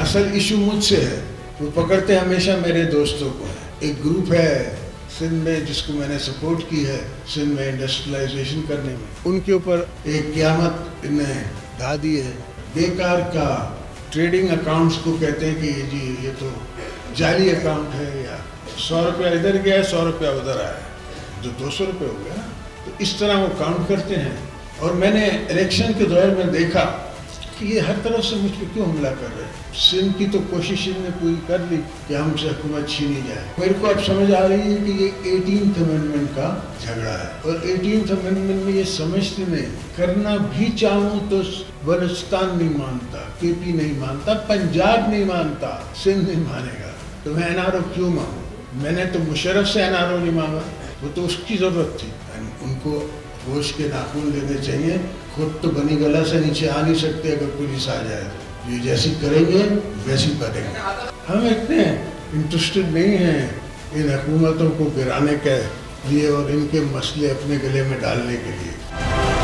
असल इशू मुझसे है, वो पकड़ते हमेशा मेरे दोस्तों को है। एक ग्रुप है सिंध में जिसको मैंने सपोर्ट की है सिंध में इंडस्ट्रियलाइजेशन करने में, उनके ऊपर एक क़यामत इन्हें ढा दी है। बेकार का ट्रेडिंग अकाउंट्स को कहते हैं कि जी ये तो जाली अकाउंट है, या 100 रुपया इधर गया 100 रुपया उधर आया, जो 200 रुपये हो गया। तो इस तरह वो काउंट करते हैं। और मैंने इलेक्शन के दौर में देखा कि ये हर तरफ से मुझ पर क्यों हमला कर रहे हैं। सिंध की तो कोशिश इन्होंने पूरी कर ली कि हमसे हुकूमत छीनी जाए। मेरे को अब समझ आ रही है कि ये 18th अमेंडमेंट का झगड़ा है, और 18th अमेंडमेंट में ये समझते नहीं, करना भी चाहूँ तो बलूचिस्तान नहीं मानता, केपी नहीं मानता, पंजाब नहीं मानता, सिंध नहीं मानेगा, तो मैं NRO क्यों मांगूँ। मैंने तो मुशर्रफ से NRO नहीं मांगा, वो तो उसकी ज़रूरत थी। उनको होश के नाखून लेने चाहिए, खुद तो बनी गला से नीचे आ नहीं सकते। अगर पुलिस आ जाए तो ये जैसी करेंगे वैसी करेंगे। हम इतने इंटरेस्टेड नहीं हैं इन हुकूमतों को गिराने के लिए और इनके मसले अपने गले में डालने के लिए।